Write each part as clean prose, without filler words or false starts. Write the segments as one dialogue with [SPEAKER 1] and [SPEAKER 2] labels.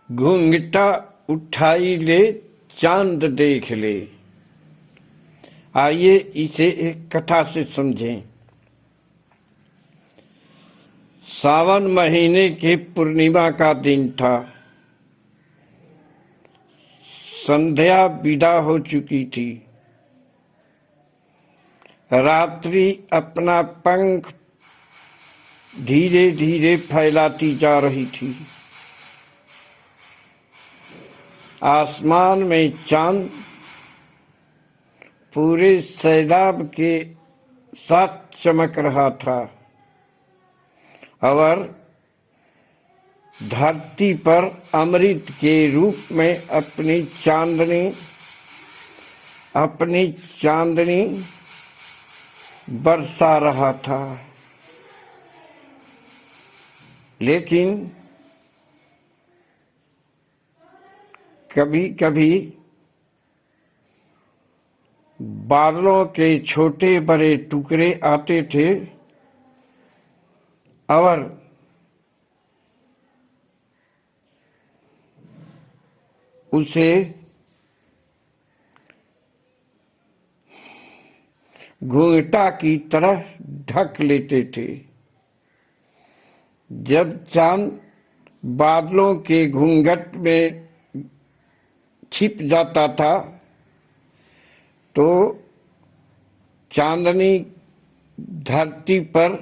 [SPEAKER 1] घूंघटा उठाई ले, चांद देख ले। आइए इसे एक कथा से समझें। सावन महीने के पूर्णिमा का दिन था। संध्या विदा हो चुकी थी। रात्रि अपना पंख धीरे धीरे फैलाती जा रही थी। आसमान में चांद पूरे सैलाब के साथ चमक रहा था और धरती पर अमृत के रूप में अपनी चांदनी बरसा रहा था। लेकिन कभी कभी बादलों के छोटे बड़े टुकड़े आते थे और उसे घूंघटा की तरह ढक लेते थे। जब चांद बादलों के घूंघट में छिप जाता था तो चांदनी धरती पर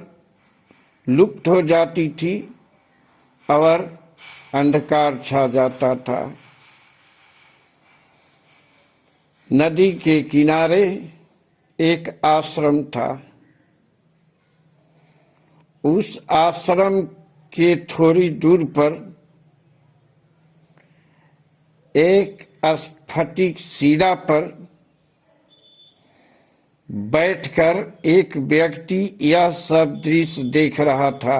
[SPEAKER 1] लुप्त हो जाती थी और अंधकार छा जाता था। नदी के किनारे एक आश्रम था। उस आश्रम के थोड़ी दूर पर एक स्फटिक शिला पर बैठकर एक व्यक्ति यह सब दृश्य देख रहा था।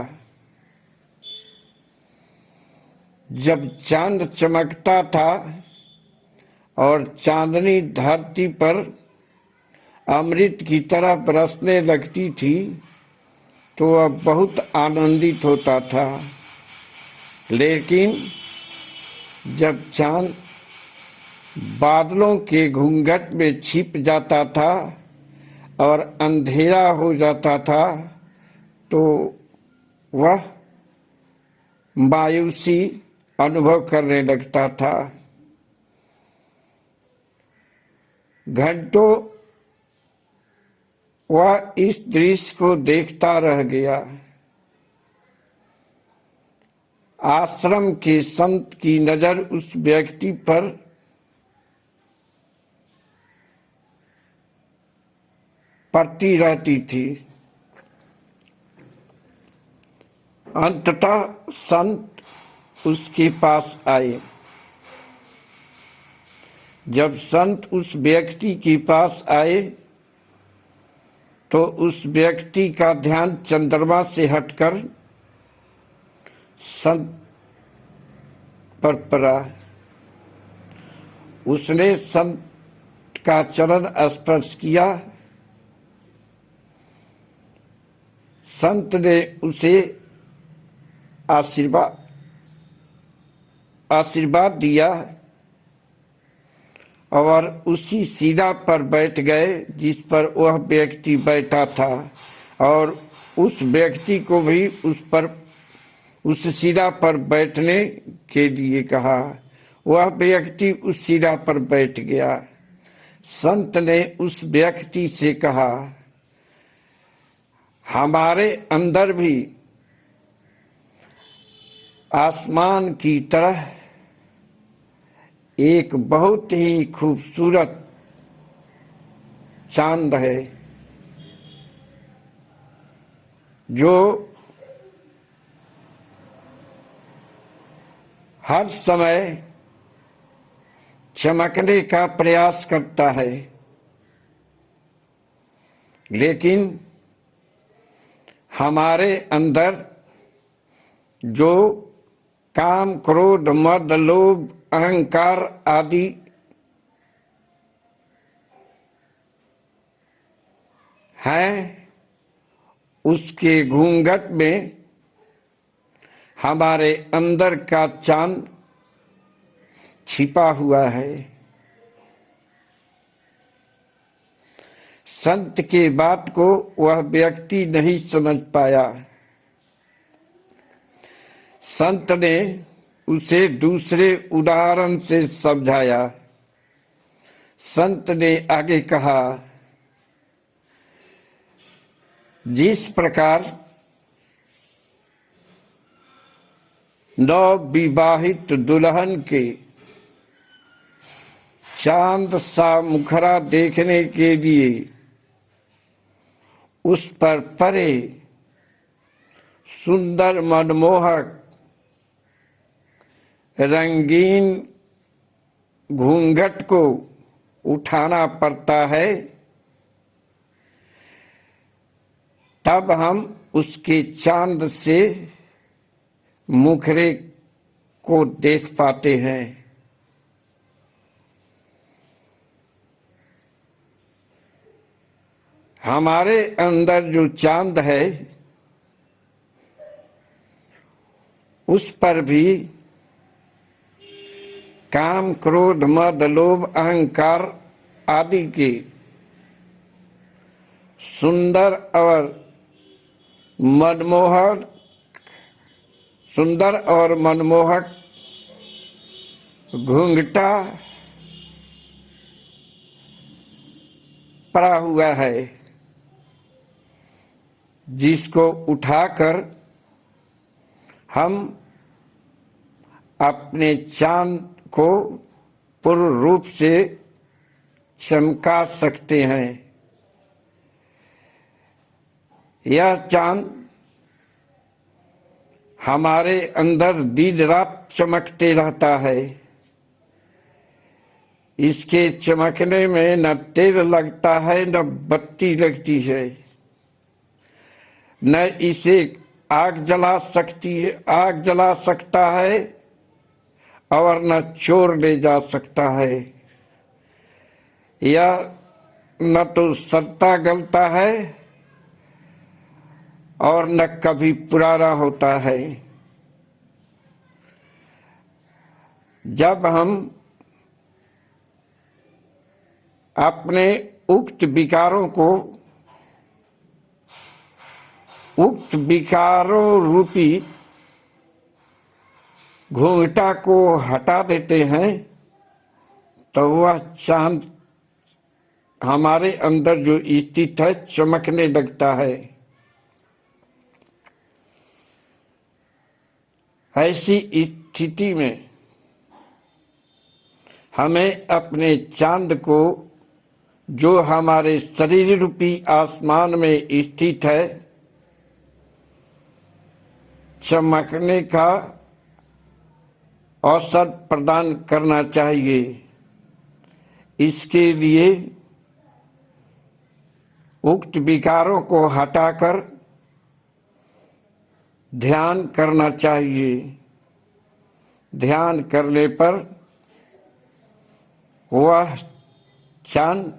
[SPEAKER 1] जब चांद चमकता था और चांदनी धरती पर अमृत की तरह बरसने लगती थी तो वह बहुत आनंदित होता था। लेकिन जब चांद बादलों के घूंघट में छिप जाता था और अंधेरा हो जाता था तो वह मायूसी अनुभव करने लगता था। घंटों वह इस दृश्य को देखता रह गया। आश्रम के संत की नजर उस व्यक्ति पर पड़ती रहती थी। अंततः संत उसके पास आए। जब संत उस व्यक्ति के पास आए तो उस व्यक्ति का ध्यान चंद्रमा से हटकर संत पर पड़ा। उसने संत का चरण स्पर्श किया। संत ने उसे आशीर्वाद दिया और उसी शिला पर बैठ गए जिस पर वह व्यक्ति बैठा था और उस व्यक्ति को भी उस शिला पर बैठने के लिए कहा। वह व्यक्ति उस शिला पर बैठ गया। संत ने उस व्यक्ति से कहा, हमारे अंदर भी आसमान की तरह एक बहुत ही खूबसूरत चांद है जो हर समय चमकने का प्रयास करता है, लेकिन हमारे अंदर जो काम, क्रोध, मद, लोभ, अहंकार आदि हैं, उसके घूंघट में हमारे अंदर का चांद छिपा हुआ है। संत के बात को वह व्यक्ति नहीं समझ पाया। संत ने उसे दूसरे उदाहरण से समझाया। संत ने आगे कहा, जिस प्रकार नवविवाहित दुल्हन के चांद सा मुखरा देखने के लिए उस पर परे सुंदर मनमोहक रंगीन घूंघट को उठाना पड़ता है, तब हम उसके चांद से मुखरे को देख पाते हैं। हमारे अंदर जो चांद है उस पर भी काम, क्रोध, मद, लोभ, अहंकार आदि के सुंदर और मनमोहक घूंघटा पड़ा हुआ है, जिसको उठाकर हम अपने चांद को पूर्ण रूप से चमका सकते हैं। यह चांद हमारे अंदर दिन रात चमकते रहता है। इसके चमकने में न तेल लगता है, न बत्ती लगती है, न इसे आग जला सकता है और न चोर ले जा सकता है। यह न तो सड़ता गलता है और न कभी पुराना होता है। जब हम अपने उक्त विकारों रूपी घूंघटा को हटा देते हैं, तो वह चांद हमारे अंदर जो स्थित है चमकने लगता है। ऐसी स्थिति में हमें अपने चांद को, जो हमारे शरीर रूपी आसमान में स्थित है, चमकने का अवसर प्रदान करना चाहिए। इसके लिए उक्त विकारों को हटाकर ध्यान करना चाहिए। ध्यान करने पर वह चांद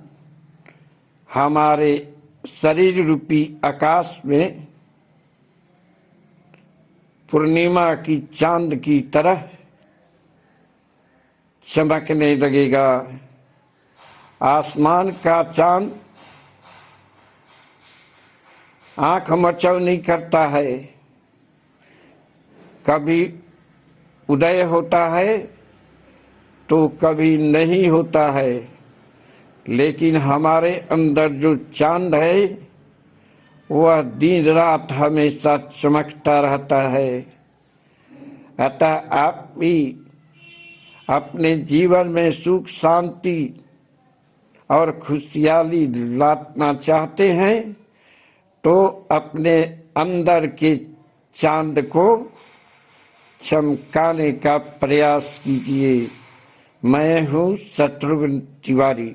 [SPEAKER 1] हमारे शरीर रूपी आकाश में पूर्णिमा की चांद की तरह चमकने लगेगा। आसमान का चांद आंख मचौनी करता है, कभी उदय होता है तो कभी नहीं होता है, लेकिन हमारे अंदर जो चांद है वह दिन रात हमेशा चमकता रहता है। अतः आप भी अपने जीवन में सुख, शांति और खुशहाली लाना चाहते हैं तो अपने अंदर के चांद को चमकाने का प्रयास कीजिए। मैं हूँ शत्रुघ्न तिवारी।